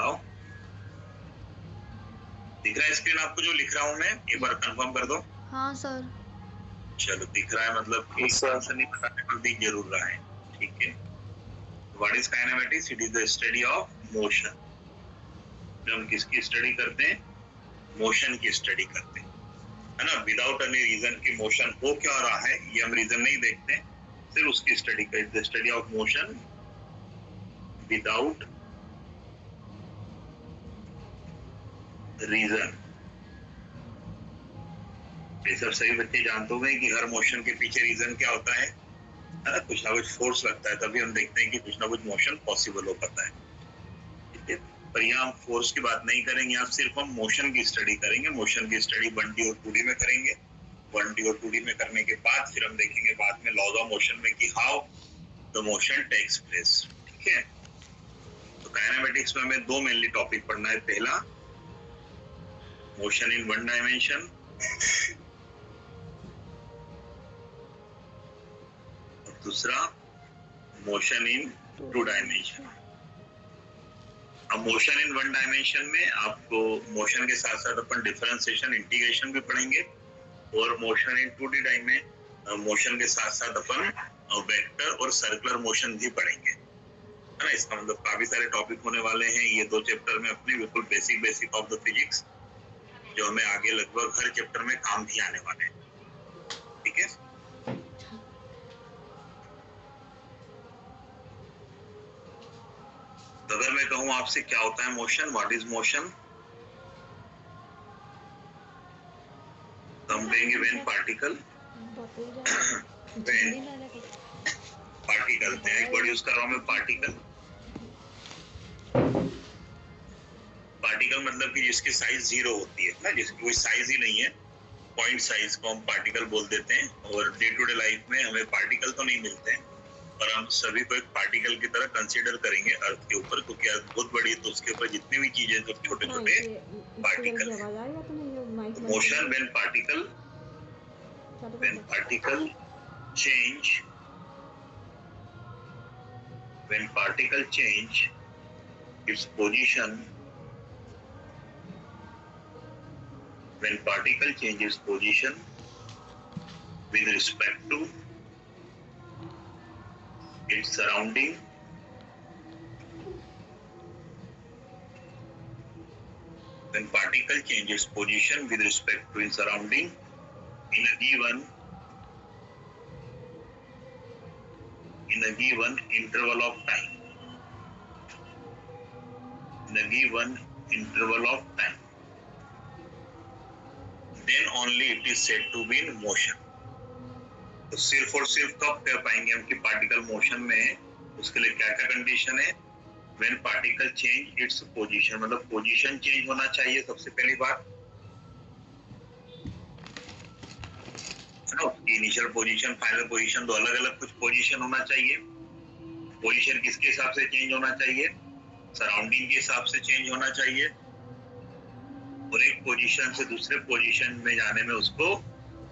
दिखाओ, दिख रहा है स्क्रीन आपको जो लिख रहा हूँ मैं? एक बार कंफर्म कर दो। हाँ सर। चलो दिख रहा है, मतलब कि आंसर नहीं बताने पर दिख जरूर रहा है, ठीक है। What is kinematics? It is the study of motion. हम किसकी स्टडी करते हैं? मोशन की स्टडी करते हैं, है ना। विदाउट एनी रीजन की मोशन हो क्या रहा है ये हम रीजन नहीं देखते, सिर्फ उसकी स्टडी करते हैं। Study of motion without reason. ये सब सही बच्चे जानते होंगे कि हर मोशन के पीछे रीजन क्या होता है ना, कुछ ना कुछ फोर्स लगता है, तभी हम देखते हैं कि कुछ ना कुछ मोशन पॉसिबल हो पाता है, ठीक है। पर यहाँ हम फोर्स की बात नहीं करेंगे, यहाँ सिर्फ हम मोशन की स्टडी करेंगे। मोशन की स्टडी 1D और 2D में करेंगे। 1D और 2D में करने के बाद फिर हम देखेंगे बाद में लॉज ऑफ मोशन में कि how the motion takes place, ठीक है। तो काइनेमेटिक्स में हमें दो मेनली टॉपिक पढ़ना है। पहला मोशन इन 1 डायमेंशन और दूसरा मोशन इन 2 डायमेंशन। अब मोशन इन 1 डायमेंशन में आपको मोशन के साथ साथ अपन डिफरेंशिएशन, इंटीग्रेशन भी पढ़ेंगे, और मोशन इन 2D में मोशन के साथ साथ अपन वेक्टर और सर्कुलर मोशन भी पढ़ेंगे, है ना। इसका मतलब काफी सारे टॉपिक होने वाले हैं ये 2 चैप्टर में अपने, बिल्कुल बेसिक ऑफ द फिजिक्स, जो हमें आगे लगभग हर चैप्टर में काम भी आने वाले हैं, ठीक है। तो अगर मैं कहूँ आपसे क्या होता है मोशन, व्हाट इज मोशन, तो हम कहेंगे व्हेन पार्टिकल एक यूज कर रहा हूं मैं, पार्टिकल मतलब कि जिसकी साइज 0 होती है ना, जिसकी कोई साइज ही नहीं है, पॉइंट साइज को हम पार्टिकल बोल देते हैं। और डे टू डे लाइफ में हमें पार्टिकल तो नहीं मिलते हैं, पर हम सभी को एक पार्टिकल की तरह कंसीडर करेंगे अर्थ के ऊपर, क्योंकि अर्थ बहुत बड़ी है, तो उसके ऊपर जितनी भी चीजें जो छोटे छोटे पार्टिकल है। Motion when particle change its position, when particle changes position with respect to its surrounding, when particle changes position with respect to its surrounding in a given interval of time, then only it is said to be in motion. तो सिर्फ और सिर्फ कब कह पाएंगे हम कि particle motion में है, उसके लिए क्या क्या कंडीशन है? When particle change its position, मतलब पोजीशन चेंज होना चाहिए सबसे पहली बात, उसकी इनिशियल पोजीशन, फाइनल पोजीशन, दो अलग अलग कुछ पोजीशन होना चाहिए। पोजीशन किसके हिसाब से चेंज होना चाहिए? सराउंडिंग के हिसाब से चेंज होना चाहिए, और एक पोजीशन से दूसरे पोजीशन में जाने में उसको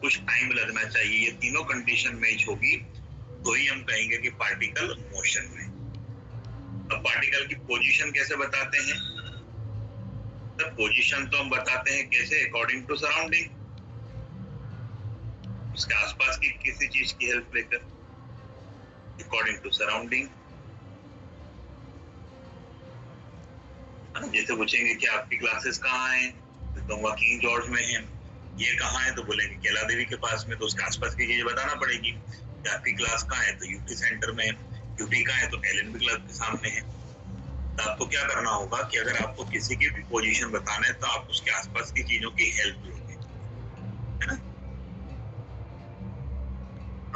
कुछ टाइम लगना चाहिए। ये तीनों कंडीशन मैच होगी तो ही हम कहेंगे कि पार्टिकल मोशन में। अब पार्टिकल की पोजीशन कैसे बताते हैं? तो पोजीशन तो हम बताते हैं कैसे? अकॉर्डिंग टू सराउंडिंग, उसके आसपास की किसी चीज की हेल्प लेकर, अकॉर्डिंग टू सराउंडिंग। जैसे पूछेंगे कि आपकी क्लासेस कहाँ हैं, तो कहूँगा किंग जॉर्ज में है। ये कहाँ है? तो बोलेंगे कैला देवी के पास में, तो उसके आसपास की चीजें बताना पड़ेगी। कि आपकी क्लास कहाँ है? तो यूटी सेंटर में है। यूटी कहाँ है? तो एलएनबी क्लब के सामने है। तो आपको क्या करना होगा कि अगर आपको किसी की भी पोजीशन बताना है तो आप उसके आसपास की चीजों की हेल्प लेंगे, है ना।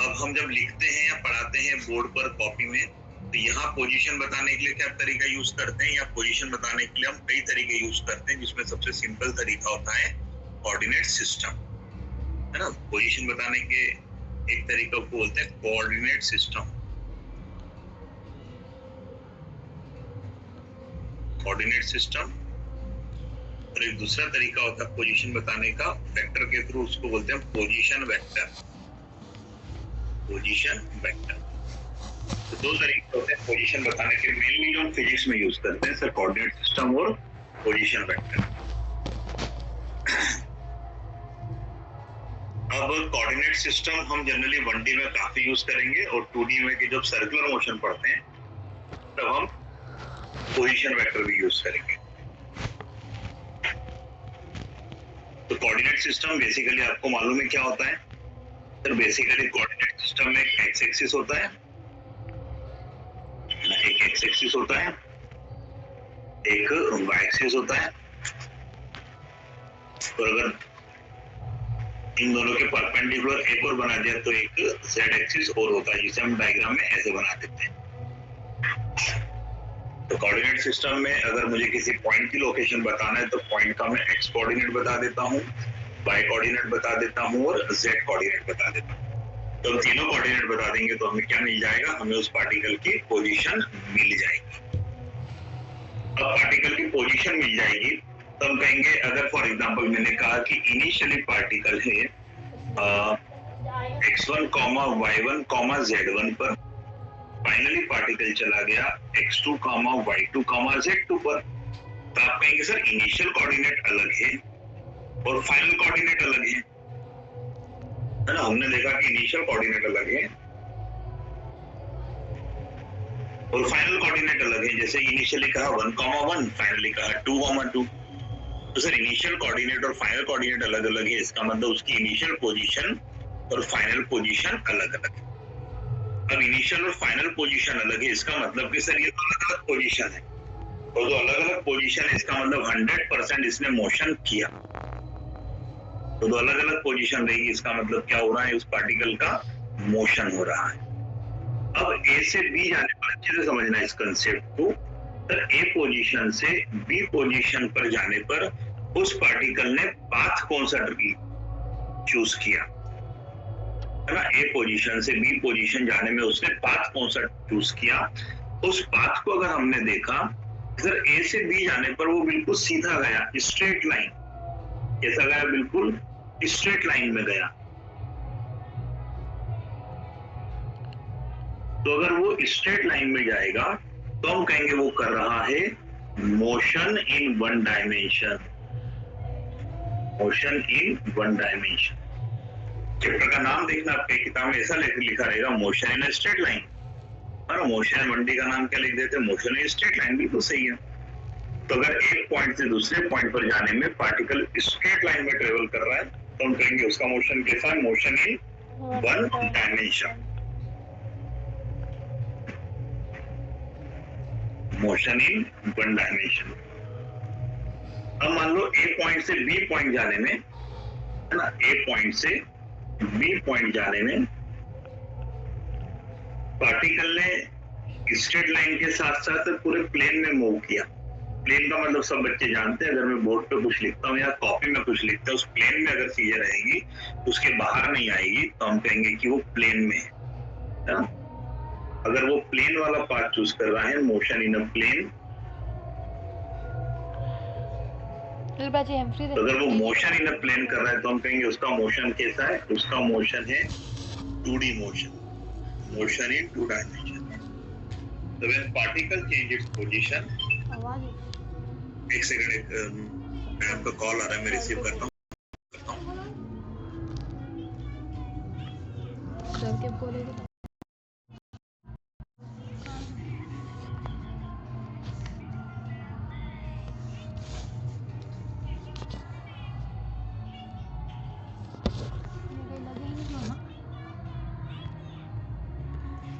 अब हम जब लिखते हैं या पढ़ाते हैं बोर्ड पर, कॉपी में, तो यहाँ पोजीशन बताने के लिए क्या तरीका यूज करते हैं, या पोजीशन बताने के लिए हम कई तरीके यूज करते हैं, जिसमें सबसे सिंपल तरीका होता है कोऑर्डिनेट सिस्टम, है ना। पोजीशन बताने के एक तरीका को बोलते हैं कोऑर्डिनेट सिस्टम। कोऑर्डिनेट सिस्टम, और एक दूसरा तरीका होता है पोजीशन बताने का वेक्टर के थ्रू, उसको बोलते हैं पोजीशन वेक्टर। तो दो तरीके होते हैं पोजीशन बताने के मेनली जो हम फिजिक्स में यूज करते हैं सर कोऑर्डिनेट सिस्टम और पोजीशन वेक्टर। अब कोऑर्डिनेट सिस्टम हम जनरली 1D में काफी यूज करेंगे और 2D में कि जब सर्कुलर मोशन पढ़ते हैं तब हम पोजीशन वेक्टर भी यूज करेंगे। तो कोऑर्डिनेट सिस्टम बेसिकली आपको मालूम है क्या होता है सर? बेसिकली कोऑर्डिनेट सिस्टम में एक एक्स एक्सिस होता है, एक वाई एक्सिस होता है, और अगर इन दोनों के परपेंडिकुलर एक और बना दिया तो एक जेड एक्सिस और होता है, जिसे हम डायग्राम में ऐसे बना देते हैं। तो कोऑर्डिनेट सिस्टम में अगर मुझे किसी पॉइंट की लोकेशन बताना है तो पॉइंट का मैं एक्स कोऑर्डिनेट बता देता हूँ, वाई कोऑर्डिनेट बता देता हूँ और जेड कोऑर्डिनेट बता देता हूँ। तो हम तीनों कोऑर्डिनेट बता देंगे तो हमें क्या मिल जाएगा? हमें उस पार्टिकल की पोजीशन मिल जाएगी। अब पार्टिकल की पोजीशन मिल जाएगी तो हम कहेंगे, अगर फॉर एग्जांपल मैंने कहा कि इनिशियली पार्टिकल है x1, y1, z1 पर, फाइनली पार्टिकल चला गया x2, y2, z2 पर, तो आप कहेंगे सर इनिशियल कोऑर्डिनेट अलग है और फाइनल कोऑर्डिनेट अलग है ना? हमने देखा कि इनिशियल कोऑर्डिनेट अलग है और फाइनल कोऑर्डिनेट अलग है। जैसे इनिशियली कहा 1, 1, फाइनली कहा 2, 2। तो सर इनिशियल कोऑर्डिनेट और फाइनल कोऑर्डिनेट अलग अलग है, इसका मतलब उसकी इनिशियल पोजीशन और फाइनल पोजीशन अलग अलग है। अब इनिशियल और फाइनल पोजीशन अलग है, इसका मतलब कि सर ये तो अलग अलग पोजीशन है, और जो अलग अलग पोजीशन है इसका मतलब 100% इसने मोशन किया। तो जो अलग अलग पोजीशन रहेगी इसका मतलब क्या हो रहा है? उस पार्टिकल का मोशन हो रहा है। अब ए से बी जाने पर अच्छे से समझना इस कंसेप्ट को। सर ए पोजीशन से बी पोजीशन पर जाने पर उस पार्टिकल ने पाथ कौन सा चूज किया है ना? ए पोजीशन से बी पोजीशन जाने में उसने पाथ कौन सा चूज किया? उस पाथ को अगर हमने देखा सर ए से बी जाने पर वो बिल्कुल सीधा गया, स्ट्रेट लाइन। कैसा गया? बिल्कुल स्ट्रेट लाइन में गया। तो अगर वो स्ट्रेट लाइन में जाएगा तो हम कहेंगे वो कर रहा है motion in one dimension. Motion in one dimension. Chapter का नाम देखना, आपके किताब में ऐसा लिखा रहेगा मोशन इन स्ट्रेट लाइन, और मोशन इन 1D का नाम क्या लिख देते हैं? Motion in straight line. बिल्कुल सही है। तो अगर एक पॉइंट से दूसरे पॉइंट पर जाने में पार्टिकल स्ट्रेट लाइन में ट्रेवल कर रहा है तो हम कहेंगे उसका मोशन कैसा है? Motion in one dimension. Motion in one dimension. अब मान लो ए पॉइंट से बी पॉइंट जाने में, है ना, ए पॉइंट से बी पॉइंट जाने में पार्टिकल ने स्ट्रेट लाइन के साथ साथ पूरे प्लेन में मूव किया। प्लेन का मतलब सब बच्चे जानते हैं, अगर मैं बोर्ड पे कुछ लिखता हूँ या कॉपी में कुछ लिखता हूँ, उस प्लेन में अगर चीजें रहेगी उसके बाहर नहीं आएगी तो हम कहेंगे कि वो प्लेन में है ना? अगर वो प्लेन वाला पार्ट चूज कर रहा है, मोशन इन अ प्लेन, तो अगर वो मोशन इन अ प्लेन कर रहा है तो हम कहेंगे उसका मोशन कैसा है? उसका मोशन है 2D motion, motion in 2 dimension. So when particle change its position, एक सेकंड, आपका कॉल आ रहा है, मैं रिसीव करता हूँ।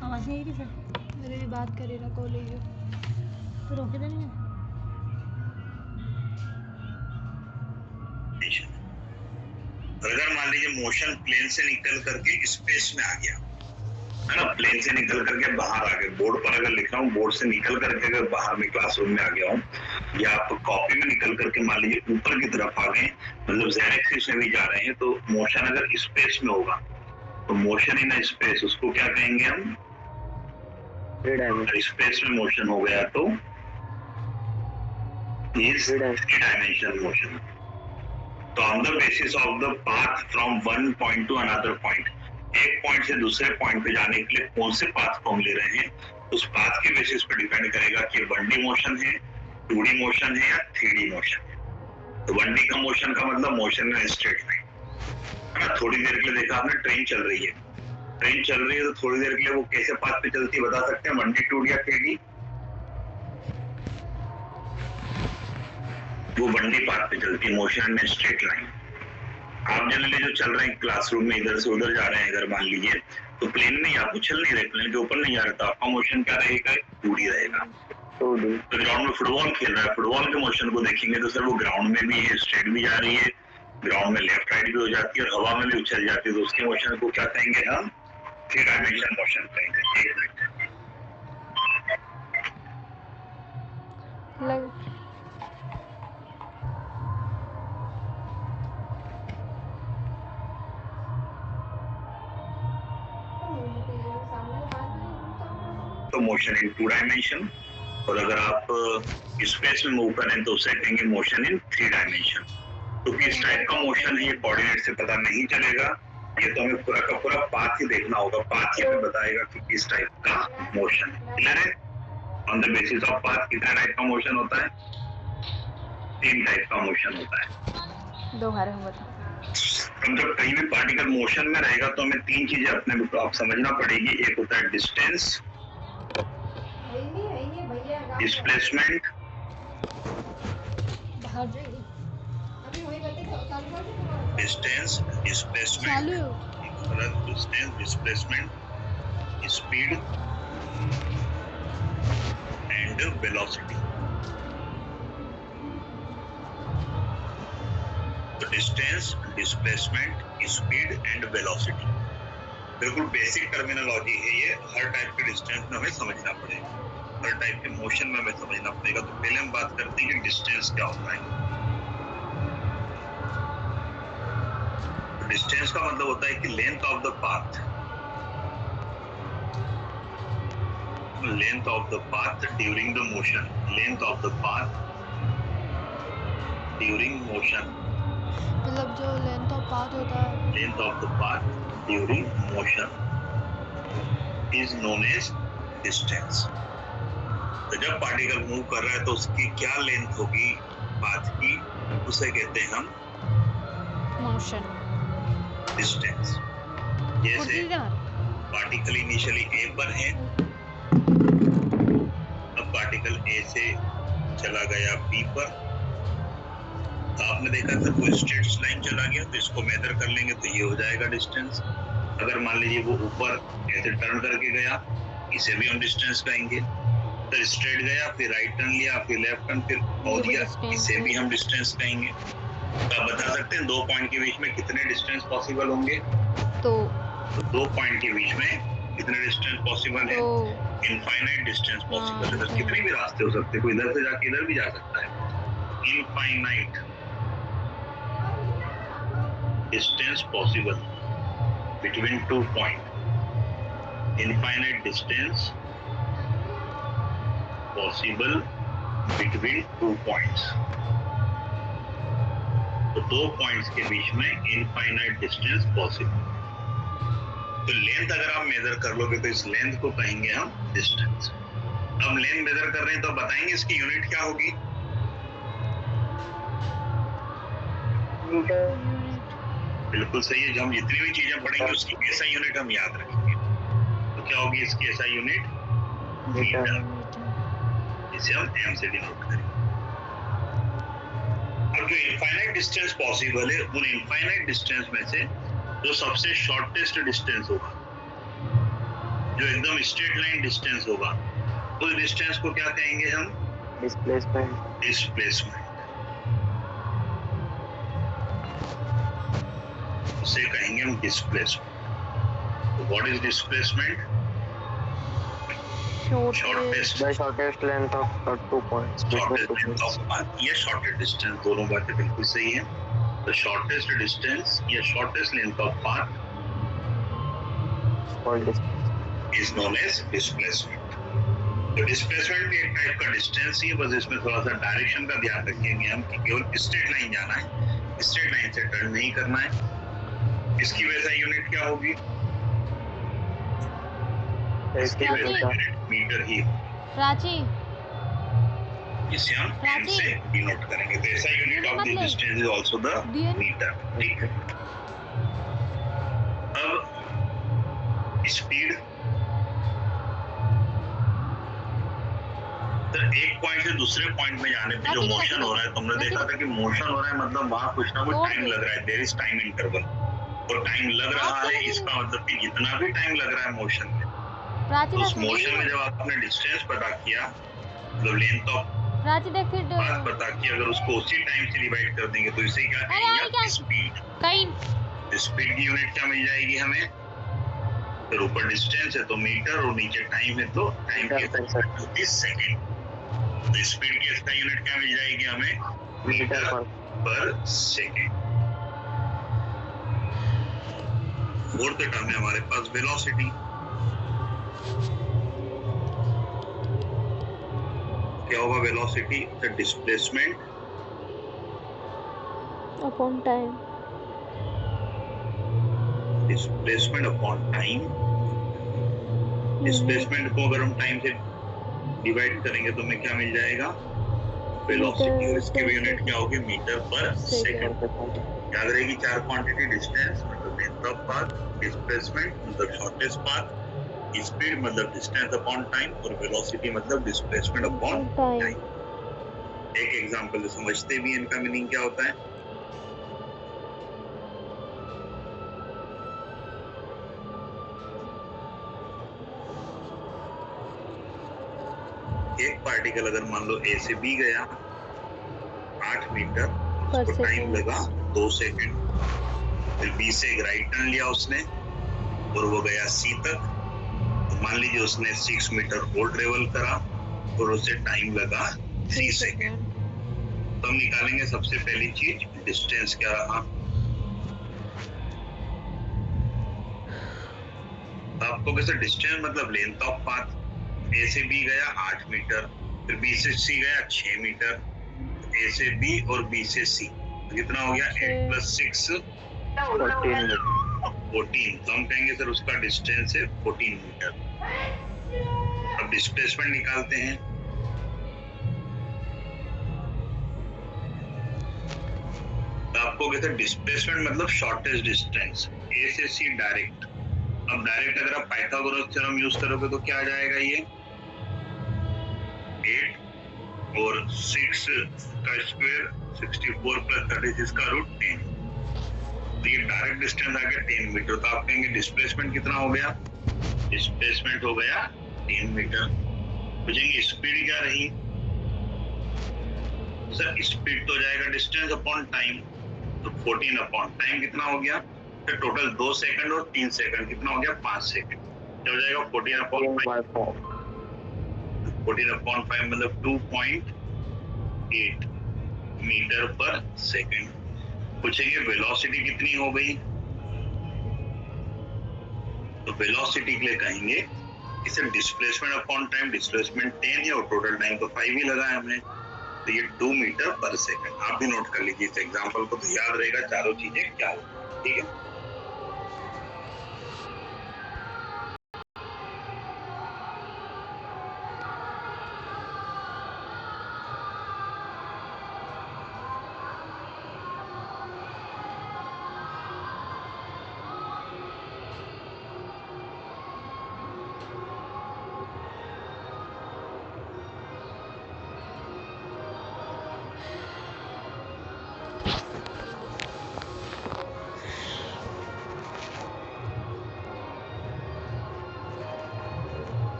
आवाज नहीं आ रही सर? मेरे भी बात करेगा कॉलेज तो रोके देंगे। अगर मान लीजिए मोशन प्लेन से निकल करके स्पेस में आ गया, है ना, प्लेन से निकल करके बाहर आ गए, बोर्ड पर अगर लिख रहा हूँ, बोर्ड से निकल करके अगर बाहर में क्लासरूम में आ गया हूँ, या आप कॉपी में निकल करके मान लीजिए ऊपर की तरफ आ गए, मतलब जेड एक्सिस में भी जा रहे हैं, तो मोशन अगर स्पेस में होगा तो मोशन इन स्पेस, उसको क्या कहेंगे हम? स्पेस में मोशन हो गया तो थ्री डायमेंशनल मोशन। तो on the basis of the path from one point two another point, एक पॉइंट से दूसरे पॉइंट पे जाने के लिए कौन से पाथ को हम ले रहे हैं, उस पाथ के बेसिस पर डिपेंड करेगा कि 1D मोशन है, 2D मोशन है या 3D मोशन है। तो 1D का मोशन का मतलब मोशन इन स्ट्रेट लाइन है ना। थोड़ी देर के लिए देखा आपने ट्रेन चल रही है, ट्रेन चल रही है तो थोड़ी देर के लिए वो कैसे पाथ पे चलती है बता सकते हैं? 1D 2D या 3D? वो 1D पाथ पे चलती है, मोशन इन स्ट्रेट लाइन। आप जनरली जो चल रहे हैं क्लासरूम में इधर से उधर जा रहे हैं, अगर मान लीजिए तो प्लेन में आप उछल नहीं रहे, प्लेन के ऊपर नहीं जा रहे, तो आपका मोशन क्या रहेगा? 2D रहेगा। तो ग्राउंड में फुटबॉल खेल रहा है, फुटबॉल के मोशन को देखेंगे तो सर वो ग्राउंड में भी है, स्ट्रेट भी जा रही है, ग्राउंड में लेफ्ट राइट भी हो जाती है और हवा में भी उछल जाती है, तो उसके मोशन को क्या कहेंगे हम? 3 डायमेंशन मोशन कहेंगे। एक मिनट तो मोशन इन 2 डायमेंशन, और अगर आप स्पेस में मूव करें तो उसे कहेंगे मोशन इन 3 डायमेंशन। तो किस टाइप का मोशन है ये कोऑर्डिनेट से पता नहीं चलेगा, ये तो हमें पूरा का पूरा पाथ ही देखना होगा, पाथ ही हमें बताएगा कि किस टाइप का मोशन है। क्लियर है? On the basis of path कितना टाइप का मोशन होता है? 3 टाइप का मोशन होता है। दो बार हम बता। जब कहीं भी पार्टिकल मोशन में रहेगा तो हमें 3 चीजें अपने आप समझना पड़ेगी। एक होता है distance, displacement, distance, displacement, distance, displacement, speed and velocity. तो distance, displacement, speed and velocity बिल्कुल बेसिक टर्मिनोलॉजी है ये। हर टाइप के डिस्टेंस में हमें समझना पड़ेगा, हर टाइप के मोशन में हमें समझना पड़ेगा। तो पहले हम बात करते हैं कि डिस्टेंस क्या होता है। डिस्टेंस का मतलब होता है कि length of the path, length of the path during the motion, length of the path during motion, मतलब जो लेंथ ऑफ पाथ होता है, length of the path during motion is known as distance. तो जब पार्टिकल मूव कर रहा है तो उसकी क्या लेंथ होगी पाथ की, उसे कहते हैं हम मोशन, डिस्टेंस। जैसे पार्टिकल इनिशियली ए पर है, अब पार्टिकल ए से चला गया बी पर, तो आपने देखा था कोई स्ट्रेट लाइन चला गया तो इसको मेजर कर लेंगे तो ये हो जाएगा डिस्टेंस। अगर मान लीजिए वो ऊपर ऐसे टर्न करके गया, इसे भी हम डिस्टेंस कहेंगे। तो स्ट्रेट गया, फिर राइट टर्न लिया, फिर लेफ्ट टर्न, फिर पहुंच गया, इसे भी हम डिस्टेंस कहेंगे। तो आप बता सकते हैं 2 पॉइंट के बीच में कितने डिस्टेंस पॉसिबल होंगे? तो 2 पॉइंट के बीच में कितने डिस्टेंस पॉसिबल है? इनफाइनाइट डिस्टेंस पॉसिबल है। कितने भी रास्ते हो सकते हैं, कोई इधर से जाके इधर भी जा सकता है। Infinite distance possible between 2 points, infinite distance possible between 2 points। तो 2 पॉइंट्स के बीच में इनफाइनाइट डिस्टेंस पॉसिबल। तो लेंथ अगर आप मेजर कर लोगे तो इस लेंथ को कहेंगे हम डिस्टेंस। अब लेंथ मेजर कर रहे हैं तो बताएंगे इसकी यूनिट क्या होगी? बिल्कुल सही है। जब हम जितनी भी चीजें पढ़ेंगे उसकी ऐसा यूनिट हम याद रखेंगे। तो क्या होगी इसकी ऐसा यूनिट? मीटर, जिसे हम एम से डिनोट करेंगे। अब जो इनफाइनाइट डिस्टेंस पॉसिबल है, उन इनफाइनाइट डिस्टेंस में से जो सबसे शॉर्टेस्ट डिस्टेंस होगा, जो एकदम स्ट्रेट लाइन डिस्टेंस होगा, उस डिस्टेंस को क्या कहेंगे हम? डिस्प्लेसमेंट। डिस्प्लेसमेंट उसे कहेंगे हम displacement. What is displacement? Shortest length of 2 points, या शॉर्टेस्ट डिस्टेंस, दोनों बातें बिल्कुल सही है। तो शॉर्टेस्ट डिस्टेंस या shortest length of path is known as displacement. तो डिस्प्लेसमेंट भी एक टाइप का डिस्टेंस ही है, बस इसमें थोड़ा सा डायरेक्शन का ध्यान रखेंगे हम कि केवल स्ट्रेट लाइन जाना है, स्ट्रेट लाइन से टर्न नहीं करना है। इसकी वैसा यूनिट क्या होगी? इसकी ठीक वैल्यू है। मीटर ही प्राची इसे हम एम से डिनोट करेंगे। तो ऐसा unit of the distance is also the metre. ठीक है, अब स्पीड, तो एक पॉइंट से दूसरे पॉइंट में जाने पे जो मोशन हो रहा है, तुमने देखा था कि मोशन हो रहा है मतलब वहां कुछ ना कुछ टाइम लग रहा है, देयर इज टाइम इंटरवल, और टाइम लग रहा है इसका मतलब कि जितना भी टाइम लग रहा है मोशन में, तो उस मोशन में जब आपने डिस्टेंस पता किया, मतलब लेंथ ऑफ प्राची देख फिर पाथ पता किया, अगर उसको उसी टाइम से डिवाइड कर देंगे तो इसे क्या कहेंगे, स्पीड। कहीं स्पीड की यूनिट क्या मिल जाएगी हमें, फिर ऊपर डिस्टेंस है तो मीटर और नीचे टाइम है तो टाइम की सेकंड। तो स्पीड की इसका यूनिट क्या मिल जाएगी हमें, मीटर पर सेकंड। फोर्थ टर्म है हमारे पास वेलोसिटी। क्या होगा velocity, the displacement upon time, displacement upon time. Displacement को अगर हम टाइम से डिवाइड करेंगे तो हमें क्या मिल जाएगा, वेलोसिटी, और इसकी यूनिट क्या होगी, मीटर पर सेकंड। याद रहेगी चार क्वांटिटी, डिस्टेंस मतलब लेंथ ऑफ पाथ, डिस्प्लेसमेंट मतलब शॉर्टेस्ट पाथ, स्पीड मतलब डिस्टेंस अपॉन टाइम, और वेलोसिटी मतलब डिस्प्लेसमेंट अपॉन टाइम। एक एग्जांपल से समझते भी इनका मीनिंग क्या होता है। एक पार्टिकल अगर मान लो ए से बी गया 8 मीटर, उसको टाइम लगा 2 सेकंड, फिर बी से एक राइट टर्न लिया उसने और वो गया सी तक, तो मान लीजिए उसने 6 मीटर और ट्रेवल करा और उसे टाइम लगा 3 सेकंड। तो हम निकालेंगे सबसे पहली चीज डिस्टेंस क्या रहा, तो आपको कैसे डिस्टेंस मतलब लेंथ ऑफ पाथ, ए से बी गया 8 मीटर, फिर बी से सी गया 6 मीटर, ए से बी और बी से सी, तो कितना हो गया 8 + 6 14। तो हम कहेंगे सर उसका डिस्टेंस है 14 मीटर। अब डिस्प्लेसमेंट निकालते हैं, तो आपको कहते हैं डिस्प्लेसमेंट मतलब शॉर्टेस्ट डिस्टेंस, ए से सी डायरेक्ट। अब डायरेक्ट अगर आप पाइथागोरस थ्योरम यूज करोगे तो क्या आ जाएगा, ये 8 और 6 का स्क्वायर 64 + 36 का रूट 10, तो ये डायरेक्ट डिस्टेंस आ गया 10 मीटर। तो आप कहेंगे डिस्प्लेसमेंट कितना हो गया, डिस्प्लेसमेंट हो गया 10 मीटर। पूछेंगे स्पीड क्या रही, सर स्पीड तो जाएगा डिस्टेंस अपॉन टाइम, तो 14 अपॉन टाइम कितना हो गया, फिर टोटल 2 सेकंड और 3 सेकंड कितना हो गया 5 सेकंड, क्या हो जाएगा 14 अपॉन 5 मतलब 2.8 मीटर पर सेकंड। पूछेंगे वेलोसिटी कितनी हो गई, तो वेलोसिटी के लिए कहेंगे इसे डिस्प्लेसमेंट अपॉन टाइम, डिस्प्लेसमेंट 10 है और टोटल टाइम तो 5 ही लगा है हमने, तो ये 2 मीटर पर सेकंड। आप भी नोट कर लीजिए इस एग्जांपल को, तो याद रहेगा चारों चीजें क्या होती है। ठीक है,